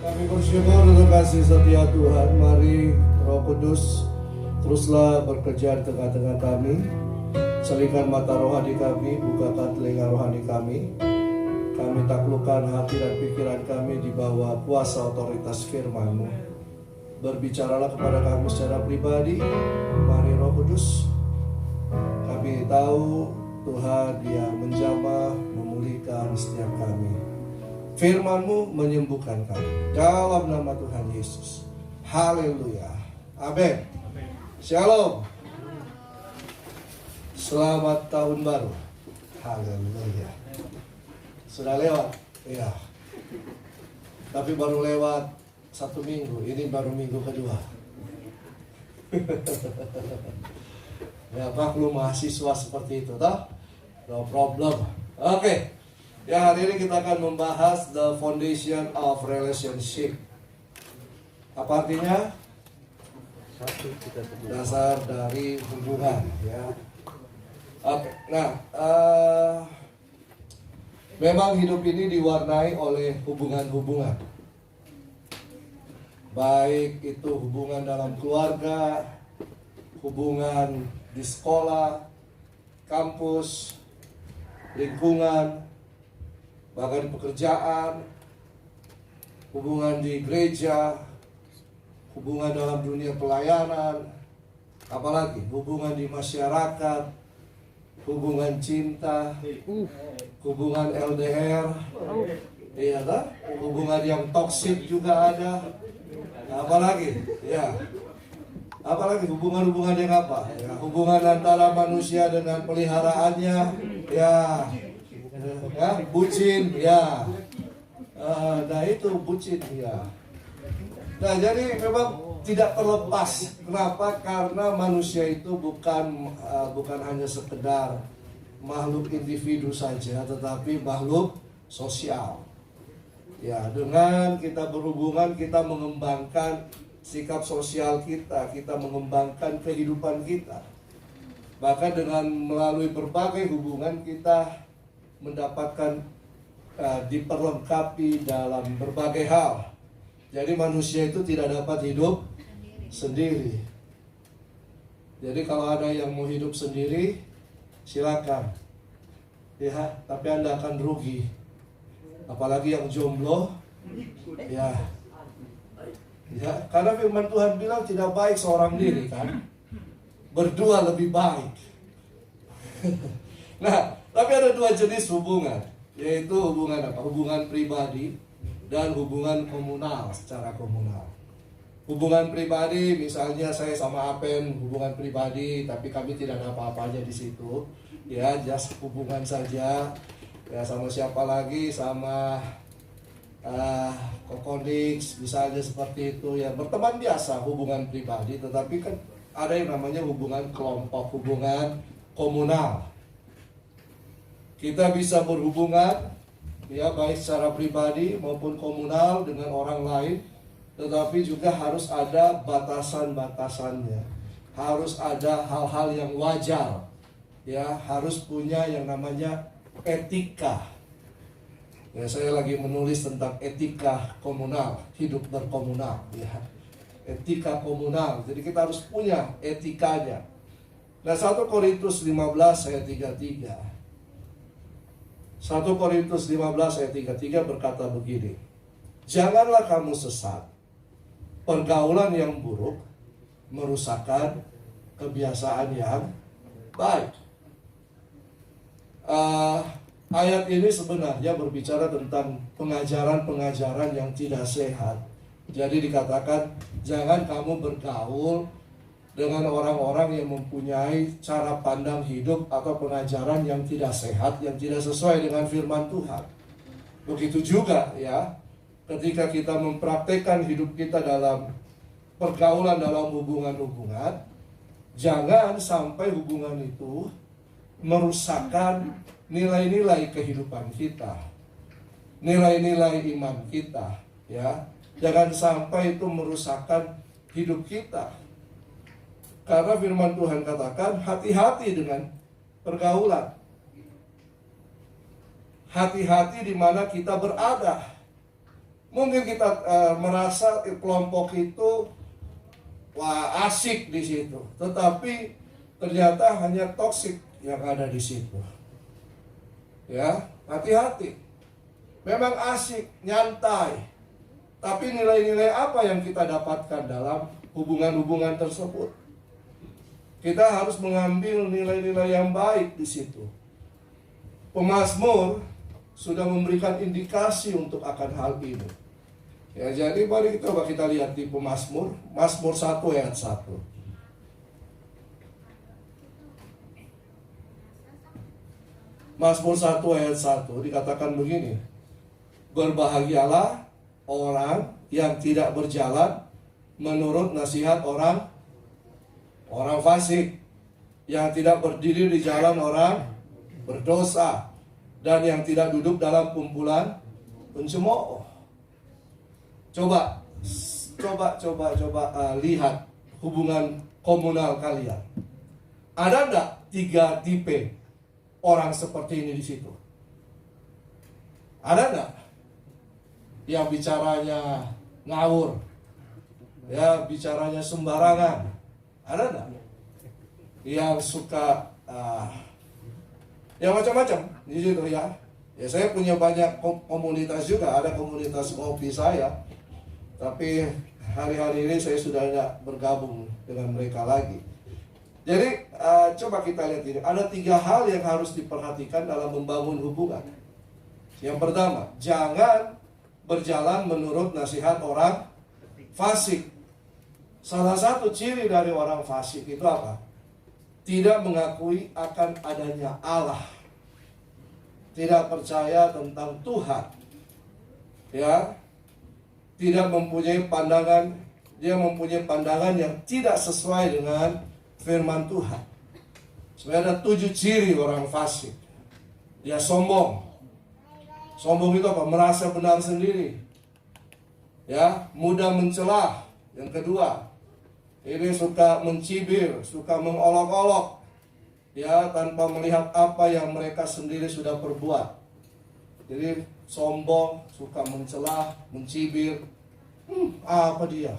Kami bersyukur untuk kasih setia Tuhan. Mari Roh Kudus teruslah bekerja di tengah-tengah kami. Selingkan mata rohani kami, bukakan telinga rohani kami. Kami taklukkan hati dan pikiran kami di bawah kuasa otoritas firman-Mu. Berbicaralah kepada kami secara pribadi. Mari Roh Kudus. Kami tahu Tuhan yang menjamah, memulihkan setiap kami. Firman-Mu menyembuhkan kami. Dalam nama Tuhan Yesus. Haleluya. Amin. Shalom. Selamat tahun baru. Haleluya. Sudah lewat? Iya. Tapi baru lewat 1 minggu. Ini baru minggu kedua. Ya, maklum mahasiswa seperti itu, toh? No problem. Oke. Ya, hari ini kita akan membahas the foundation of relationship. Apa artinya? Dasar dari hubungan, ya. Oke. Nah, memang hidup ini diwarnai oleh hubungan-hubungan. Baik itu hubungan dalam keluarga, hubungan di sekolah, kampus, lingkungan, bahkan pekerjaan, hubungan di gereja, hubungan dalam dunia pelayanan, apalagi hubungan di masyarakat, hubungan cinta, hubungan LDR, iya kan? Hubungan yang toksik juga ada, apalagi, ya, apalagi hubungan-hubungan yang apa? Ya, hubungan antara manusia dengan peliharaannya, ya, bucin, ya, nah itu bucin, ya. Nah, jadi memang tidak terlepas. Kenapa? Karena manusia itu bukan hanya sekedar makhluk individu saja, tetapi makhluk sosial. Ya, dengan kita berhubungan, kita mengembangkan sikap sosial kita, kita mengembangkan kehidupan kita. Bahkan dengan melalui berbagai hubungan kita mendapatkan diperlengkapi dalam berbagai hal. Jadi manusia itu tidak dapat hidup sendiri. Jadi kalau ada yang mau hidup sendiri, silakan. Ya, tapi Anda akan rugi. Apalagi yang jomblo. Ya. Ya, karena firman Tuhan bilang tidak baik seorang diri, kan? Berdua lebih baik. Nah, tapi ada 2 jenis hubungan, yaitu hubungan apa? Hubungan pribadi dan hubungan komunal, secara komunal. Hubungan pribadi, misalnya saya sama Apen hubungan pribadi, tapi kami tidak ada apa-apanya di situ. Ya, just hubungan saja. Ya, sama siapa lagi, sama Kokonix, misalnya seperti itu. Ya, berteman biasa, hubungan pribadi. Tetapi kan ada yang namanya hubungan kelompok, hubungan komunal. Kita bisa berhubungan, ya, baik secara pribadi maupun komunal dengan orang lain, tetapi juga harus ada batasan-batasannya. Harus ada hal-hal yang wajar, ya, harus punya yang namanya etika. Ya, saya lagi menulis tentang etika komunal, hidup berkomunal, ya. Etika komunal. Jadi kita harus punya etikanya. Nah, 1 Korintus 15 ayat 33. 1 Korintus 15 ayat 33 berkata begini. Janganlah kamu sesat. Pergaulan yang buruk merusakkan kebiasaan yang baik. Ayat ini sebenarnya berbicara tentang pengajaran-pengajaran yang tidak sehat. Jadi dikatakan jangan kamu bergaul dengan orang-orang yang mempunyai cara pandang hidup atau pengajaran yang tidak sehat, yang tidak sesuai dengan firman Tuhan. Begitu juga, ya, ketika kita mempraktekkan hidup kita dalam pergaulan, dalam hubungan-hubungan, jangan sampai hubungan itu merusakkan nilai-nilai kehidupan kita, nilai-nilai iman kita, ya. Jangan sampai itu merusakkan hidup kita. Karena firman Tuhan katakan hati-hati dengan pergaulan. Hati-hati di mana kita berada. Mungkin kita merasa kelompok itu wah asik di situ, tetapi ternyata hanya toksik yang ada di situ. Ya, hati-hati. Memang asik, nyantai, tapi nilai-nilai apa yang kita dapatkan dalam hubungan-hubungan tersebut? Kita harus mengambil nilai-nilai yang baik di situ. Pemazmur sudah memberikan indikasi untuk akan hal ini. Ya, jadi mari kita lihat di Pemazmur, Mazmur 1 ayat 1. Mazmur 1 ayat 1 dikatakan begini. Berbahagialah orang yang tidak berjalan menurut nasihat orang fasik, yang tidak berdiri di jalan orang berdosa, dan yang tidak duduk dalam kumpulan pencemooh. Coba lihat hubungan komunal kalian. Ada enggak 3 tipe orang seperti ini di situ? Ada enggak? Yang bicaranya ngawur, ya bicaranya sembarangan. Ada enggak? Yang suka ya macam-macam di situ ya. Ya saya punya banyak komunitas juga, ada komunitas ngopi saya. Tapi hari-hari ini saya sudah tidak bergabung dengan mereka lagi. Jadi coba kita lihat ini. Ada 3 hal yang harus diperhatikan dalam membangun hubungan. Yang pertama, jangan berjalan menurut nasihat orang fasik. Salah satu ciri dari orang fasik itu apa? Tidak mengakui akan adanya Allah. Tidak percaya tentang Tuhan. Ya. Tidak mempunyai pandangan, dia mempunyai pandangan yang tidak sesuai dengan firman Tuhan. Sebenarnya ada 7 ciri orang fasik. Dia sombong. Sombong itu apa? Merasa benar sendiri. Ya, mudah mencelah. Yang kedua, ini suka mencibir, suka mengolok-olok. Ya, tanpa melihat apa yang mereka sendiri sudah perbuat. Jadi sombong, suka mencelah, mencibir. Apa dia?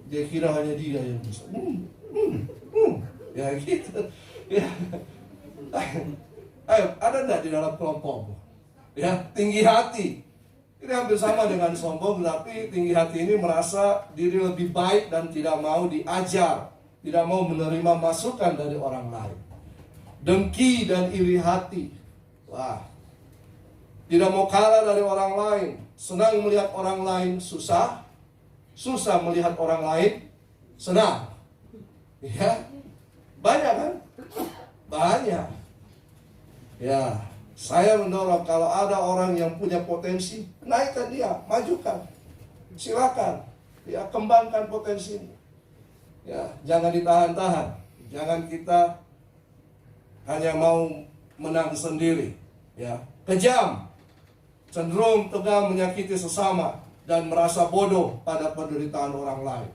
Dia kira hanya dia yang bisa. Ya gitu. Ya. Ayo, ada enggak di dalam kelompokmu? Ya, tinggi hati. Ini hampir sama dengan sombong, tapi tinggi hati ini merasa diri lebih baik dan tidak mau diajar, tidak mau menerima masukan dari orang lain. Dengki dan iri hati. Wah. Tidak mau kalah dari orang lain. Senang melihat orang lain susah. Susah melihat orang lain senang. Ya. Banyak kan? Banyak. Ya. Saya mendorong kalau ada orang yang punya potensi, naikkan dia, majukan. Silakan. Ya, kembangkan potensimu. Ya, jangan ditahan-tahan. Jangan kita hanya mau menang sendiri. Ya, kejam. Cenderung tegang menyakiti sesama dan merasa bodoh pada penderitaan orang lain.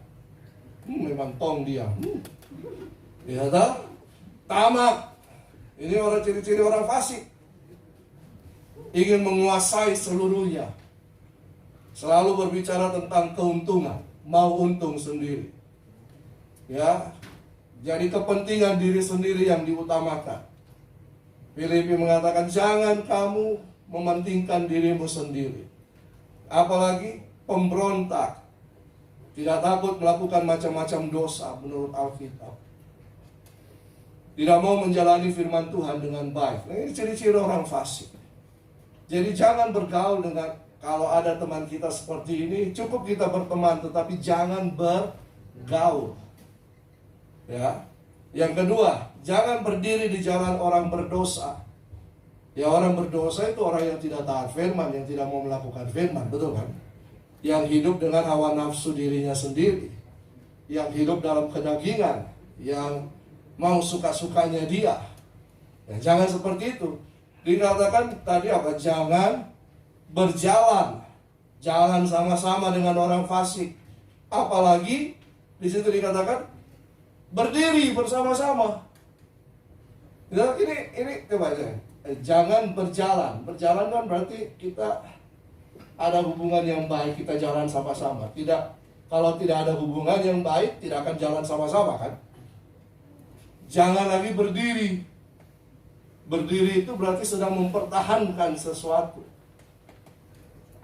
Memang tong dia. Ya tak? Tamak. Ini orang ciri-ciri orang fasik. Ingin menguasai seluruhnya. Selalu berbicara tentang keuntungan, mau untung sendiri. Ya. Jadi kepentingan diri sendiri yang diutamakan. Filipi mengatakan jangan kamu mementingkan dirimu sendiri. Apalagi pemberontak. Tidak takut melakukan macam-macam dosa menurut Alkitab. Tidak mau menjalani firman Tuhan dengan baik. Nah, ini ciri-ciri orang fasik. Jadi jangan bergaul dengan, kalau ada teman kita seperti ini, cukup kita berteman, tetapi jangan bergaul. Ya. Yang kedua, jangan berdiri di jalan orang berdosa. Ya, orang berdosa itu orang yang tidak taat firman, yang tidak mau melakukan firman, betul kan? Yang hidup dengan hawa nafsu dirinya sendiri, yang hidup dalam kedagingan, yang mau suka-sukanya dia. Ya, jangan seperti itu. Dikatakan tadi apa? Jangan berjalan, jalan sama-sama dengan orang fasik. Apalagi di situ dikatakan berdiri bersama-sama. Ya, ini coba aja. Jangan berjalan. Berjalan kan berarti kita ada hubungan yang baik kita jalan sama-sama. Tidak, kalau tidak ada hubungan yang baik, tidak akan jalan sama-sama kan? Jangan lagi berdiri. Berdiri itu berarti sedang mempertahankan sesuatu.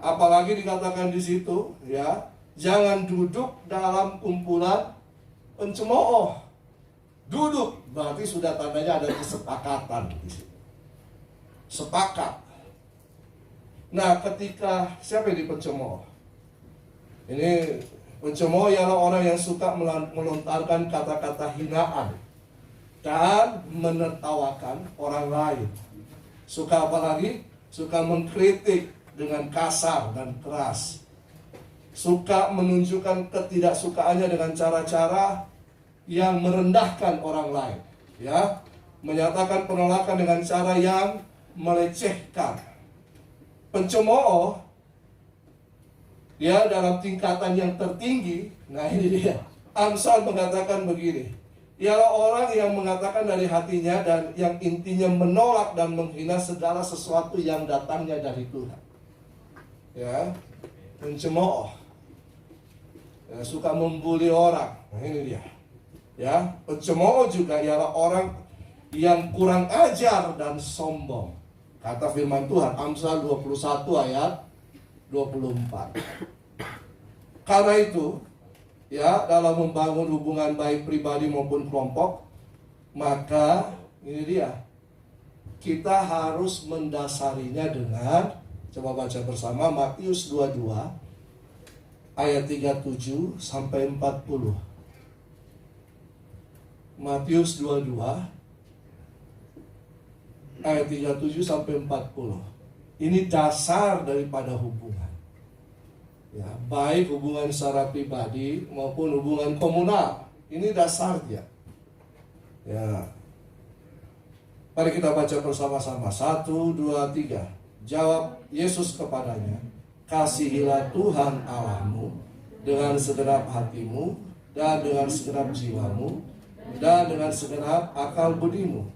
Apalagi dikatakan di situ, ya, jangan duduk dalam kumpulan pencemooh. Duduk berarti sudah tandanya ada kesepakatan di situ. Sepakat. Nah, ketika siapa yang dipencemooh? Ini pencemooh ialah orang yang suka melontarkan kata-kata hinaan dan menertawakan orang lain. Suka apa lagi? Suka mengkritik dengan kasar dan keras. Suka menunjukkan ketidaksukaannya dengan cara-cara yang merendahkan orang lain, ya, menyatakan penolakan dengan cara yang melecehkan. Pencemooh, ya, dalam tingkatan yang tertinggi. Nah, ini dia. Amsal mengatakan begini, ialah orang yang mengatakan dari hatinya dan yang intinya menolak dan menghina segala sesuatu yang datangnya dari Tuhan. Ya, pencemooh, ya, suka membuli orang. Nah, ini dia. Ya, pencemooh juga ialah orang yang kurang ajar dan sombong. Kata firman Tuhan, Amsal 21 ayat 24. Karena itu, ya, dalam membangun hubungan baik pribadi maupun kelompok, maka ini dia, kita harus mendasarinya dengan, coba baca bersama Matius 22 ayat 37 sampai 40. Matius 22 ayat 37 sampai 40. Ini dasar daripada hubungan. Ya, baik hubungan secara pribadi maupun hubungan komunal. Ini dasarnya. Ya. Mari kita baca bersama-sama. 1, 2, 3. Jawab Yesus kepadanya, kasihilah Tuhan Allahmu dengan segenap hatimu dan dengan segenap jiwamu dan dengan segenap akal budimu.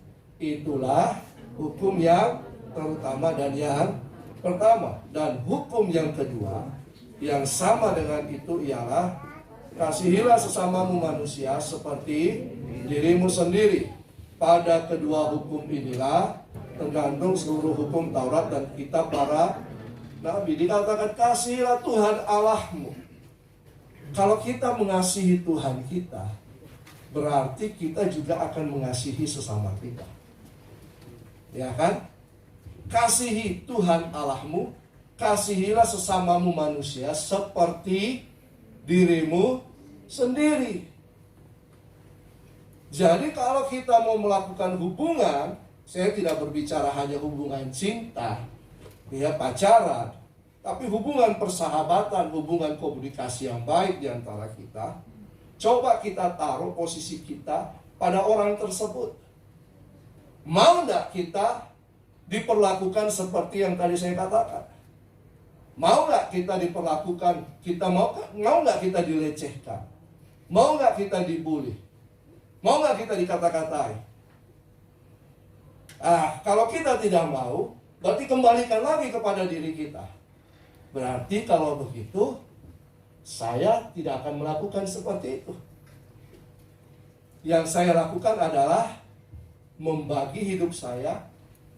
Itulah hukum yang terutama dan yang pertama. Dan hukum yang kedua yang sama dengan itu ialah kasihilah sesamamu manusia seperti dirimu sendiri. Pada kedua hukum inilah tergantung seluruh hukum Taurat dan kitab para nabi. Dikatakan kasihilah Tuhan Allahmu. Kalau kita mengasihi Tuhan kita, berarti kita juga akan mengasihi sesama kita. Ya kan? Kasihi Tuhan Allahmu, kasihilah sesamamu manusia seperti dirimu sendiri. Jadi kalau kita mau melakukan hubungan, saya tidak berbicara hanya hubungan cinta, ya, pacaran, tapi hubungan persahabatan, hubungan komunikasi yang baik di antara kita. Coba kita taruh posisi kita pada orang tersebut. Mau nggak kita diperlakukan seperti yang tadi saya katakan? Mau nggak kita diperlakukan, mau nggak kita dilecehkan? Mau nggak kita dibully? Mau nggak kita dikata-katai? Kalau kita tidak mau, berarti kembalikan lagi kepada diri kita. Berarti kalau begitu, saya tidak akan melakukan seperti itu. Yang saya lakukan adalah membagi hidup saya,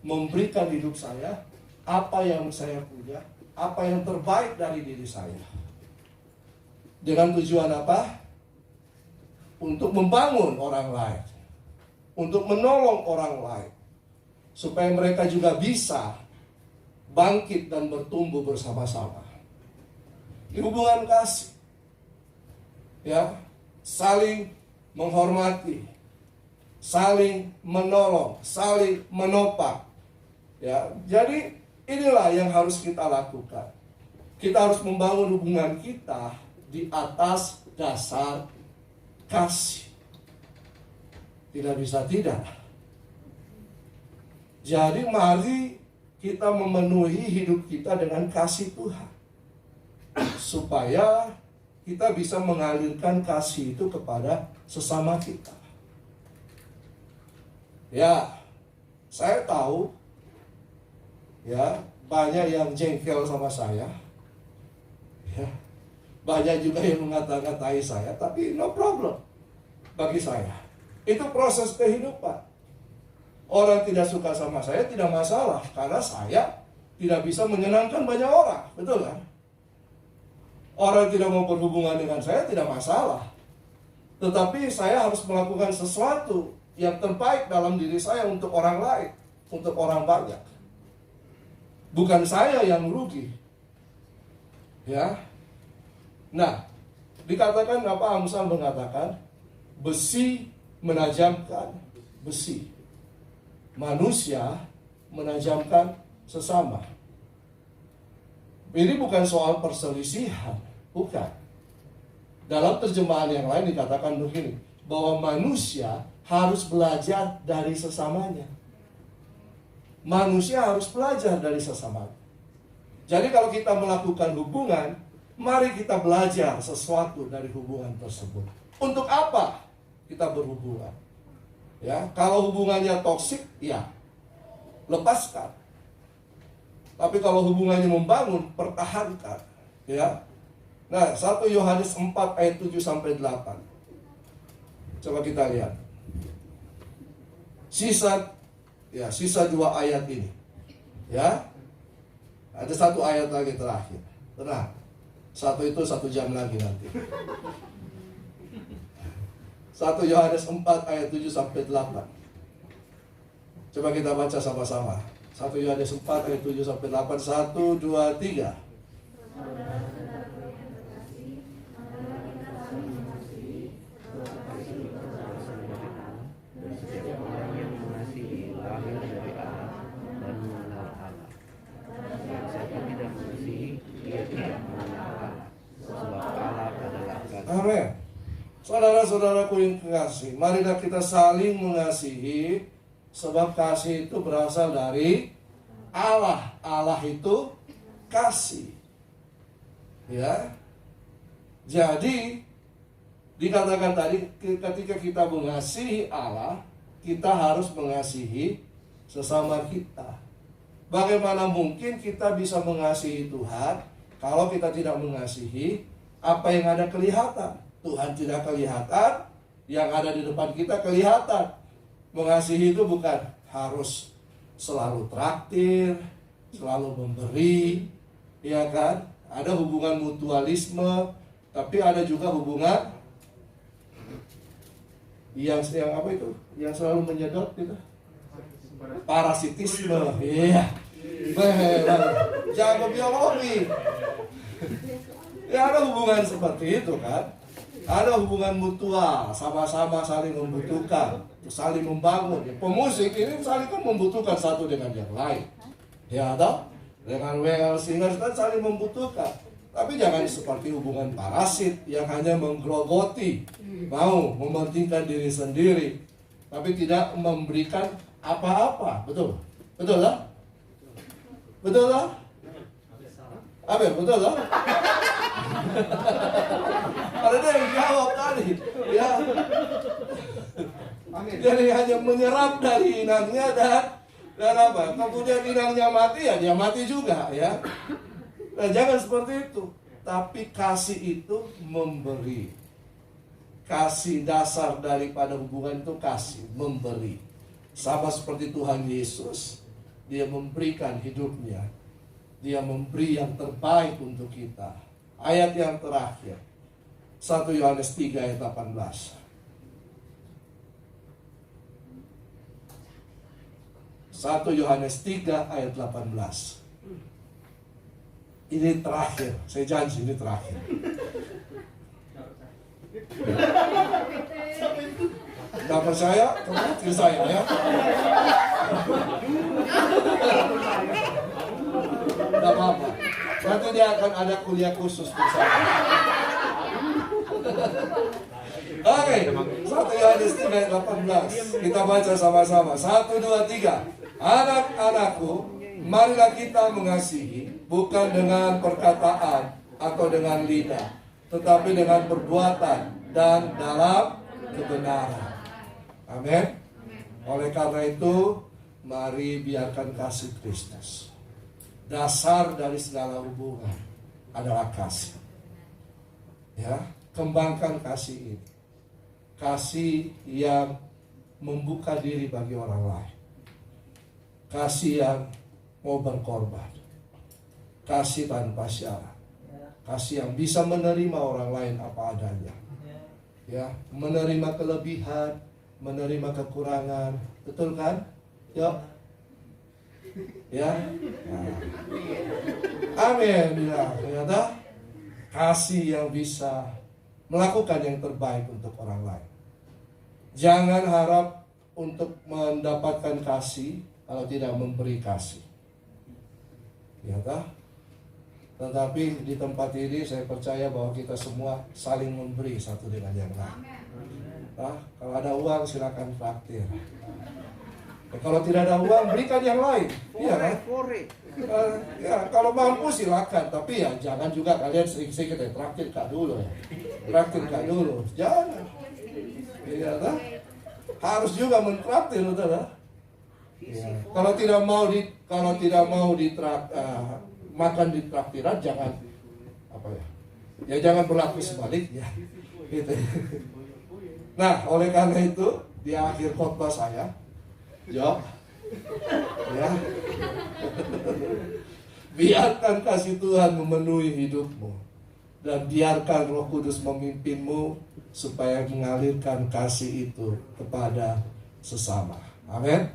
memberikan hidup saya, apa yang saya punya, apa yang terbaik dari diri saya. Dengan tujuan apa? Untuk membangun orang lain, untuk menolong orang lain, supaya mereka juga bisa bangkit dan bertumbuh bersama-sama. Di hubungan kasih, ya, saling menghormati, saling menolong, saling menopang, ya. Jadi inilah yang harus kita lakukan. Kita harus membangun hubungan kita di atas dasar kasih. Tidak bisa tidak. Jadi mari kita memenuhi hidup kita dengan kasih Tuhan, supaya kita bisa mengalirkan kasih itu kepada sesama kita. Ya, saya tahu, ya, banyak yang jengkel sama saya, Banyak juga yang mengata-ngatai saya, tapi no problem bagi saya. Itu proses kehidupan. Orang tidak suka sama saya tidak masalah, karena saya tidak bisa menyenangkan banyak orang, betul kan? Orang tidak mau berhubungan dengan saya tidak masalah. Tetapi saya harus melakukan sesuatu yang terbaik dalam diri saya untuk orang lain, untuk orang banyak. Bukan saya yang rugi. Ya. Nah, dikatakan apa, Amsal mengatakan besi menajamkan besi. Manusia menajamkan sesama. Ini bukan soal perselisihan, bukan. Dalam terjemahan yang lain dikatakan begini, bahwa manusia harus belajar dari sesamanya. Manusia harus belajar dari sesamanya. Jadi kalau kita melakukan hubungan, mari kita belajar sesuatu dari hubungan tersebut. Untuk apa kita berhubungan? Ya, kalau hubungannya toksik, ya lepaskan. Tapi kalau hubungannya membangun, pertahankan. Ya. Nah, 1 Yohanes 4 ayat 7 sampai 8. Coba kita lihat. Sisa 2 ayat ini. Ya. Ada 1 ayat lagi terakhir. Tenang. 1 itu 1 jam lagi nanti. 1 Yohanes 4 ayat 7 sampai 8. Coba kita baca sama-sama. 1 Yohanes 4 ayat 7 sampai 8. 1, 2, 3. Amin. Saudara-saudaraku yang kekasih, marilah kita saling mengasihi, sebab kasih itu berasal dari Allah. Allah itu kasih. Ya. Jadi dikatakan tadi, ketika kita mengasihi Allah, kita harus mengasihi sesama kita. Bagaimana mungkin kita bisa mengasihi Tuhan kalau kita tidak mengasihi apa yang ada kelihatan? Tuhan tidak kelihatan, yang ada di depan kita kelihatan. Mengasihi itu bukan harus selalu traktir, selalu memberi, ya kan? Ada hubungan mutualisme, tapi ada juga hubungan yang apa itu? Yang selalu menyedot gitu. Parasitisme, iya. Jago biologi. Ya ada hubungan seperti itu kan. Ada hubungan mutual, sama-sama saling membutuhkan, saling membangun. Ya, pemusik ini saling kan membutuhkan satu dengan yang lain. Ya ada dengan WL singer kan saling membutuhkan. Tapi jangan seperti hubungan parasit yang hanya menggerogoti, mau mementingkan diri sendiri, tapi tidak memberikan apa-apa. Betul? Betul lah? Betul lah? Amin, betul lah? Ada dia yang jawab tadi, ya. Jadi hanya menyerap dari inangnya dan apa? Kemudian inangnya mati, ya dia mati juga, ya. Nah, jangan seperti itu. Tapi kasih itu memberi. Kasih dasar daripada hubungan itu kasih, memberi. Sama seperti Tuhan Yesus, dia memberikan hidupnya. Dia memberi yang terbaik untuk kita. Ayat yang terakhir, 1 Yohanes 3 ayat 18. 1 Yohanes 3 ayat 18. Ini terakhir, saya janji ini terakhir. Gak percaya? Ke saya ya. Gak apa-apa. Nanti dia akan ada kuliah khusus bersama. Oke, 1 Yohanes 3 ayat 18. Kita baca sama-sama. 1, 2, 3. Anak-anakku, marilah kita mengasihi, bukan dengan perkataan atau dengan lidah, tetapi dengan perbuatan dan dalam kebenaran. Amin. Oleh karena itu, mari biarkan kasih Kristus. Dasar dari segala hubungan adalah kasih. Ya, kembangkan kasih ini. Kasih yang membuka diri bagi orang lain. Kasih yang mau berkorban. Kasih tanpa syarat. Kasih yang bisa menerima orang lain apa adanya. Ya, menerima kelebihan, menerima kekurangan. Betul kan? Yuk. Ya. Nah. Amin. Ya, ternyata kasih yang bisa melakukan yang terbaik untuk orang lain. Jangan harap untuk mendapatkan kasih kalau tidak memberi kasih. Ya tak? Tetapi di tempat ini saya percaya bahwa kita semua saling memberi satu dengan yang lain. Nah, kalau ada uang silakan traktir. Kalau tidak ada uang berikan yang lain. Iya kan? Ya, kalau mampu silakan, tapi ya jangan juga kalian sering-sering traktir Kak dulu ya. Traktir Kak dulu. Jangan. Iya kan? Harus juga mentraktir, betul ya? Ya. Kalau tidak mau makan di traktiran, jangan apa ya? Ya jangan berlaku sebaliknya. Gitu. Nah, oleh karena itu di akhir khotbah saya, ya, biarkan kasih Tuhan memenuhi hidupmu dan biarkan Roh Kudus memimpinmu supaya mengalirkan kasih itu kepada sesama. Amin.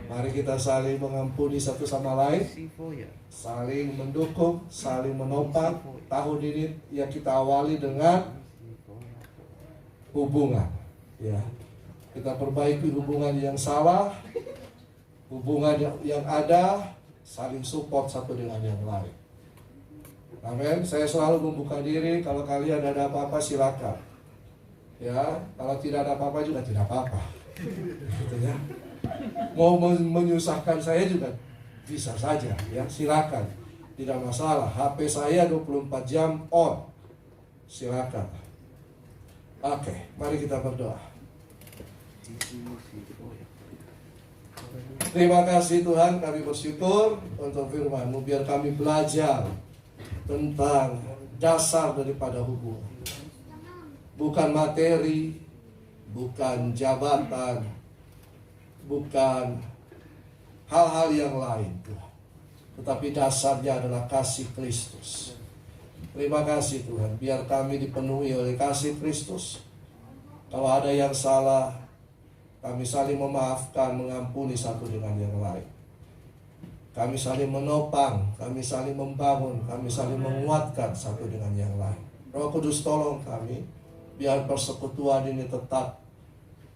Mari kita saling mengampuni satu sama lain, saling mendukung, saling menopang. Tahun ini ya kita awali dengan hubungan. Ya, kita perbaiki hubungan yang salah, hubungan yang ada, saling support satu dengan yang lain. Amin. Saya selalu membuka diri. Kalau kalian ada apa-apa silakan. Ya, kalau tidak ada apa-apa juga tidak apa-apa. Gitu ya. Mau menyusahkan saya juga bisa saja ya, silakan. Tidak masalah. HP saya 24 jam on. Silakan. Oke, mari kita berdoa. Terima kasih Tuhan, kami bersyukur untuk firman-Mu. Biar kami belajar tentang dasar daripada hubungan. Bukan materi, bukan jabatan, bukan hal-hal yang lain Tuhan. Tetapi dasarnya adalah kasih Kristus. Terima kasih Tuhan, biar kami dipenuhi oleh kasih Kristus. Kalau ada yang salah, kami saling memaafkan, mengampuni satu dengan yang lain. Kami saling menopang, kami saling membangun, kami saling menguatkan satu dengan yang lain. Roh Kudus tolong kami, biar persekutuan ini tetap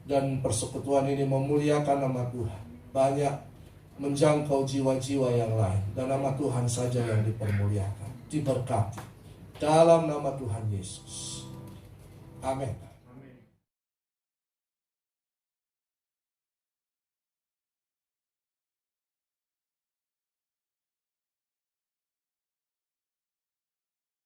dan persekutuan ini memuliakan nama Tuhan. Banyak menjangkau jiwa-jiwa yang lain dan nama Tuhan saja yang dipermuliakan, diberkati. Dalam nama Tuhan Yesus. Amin.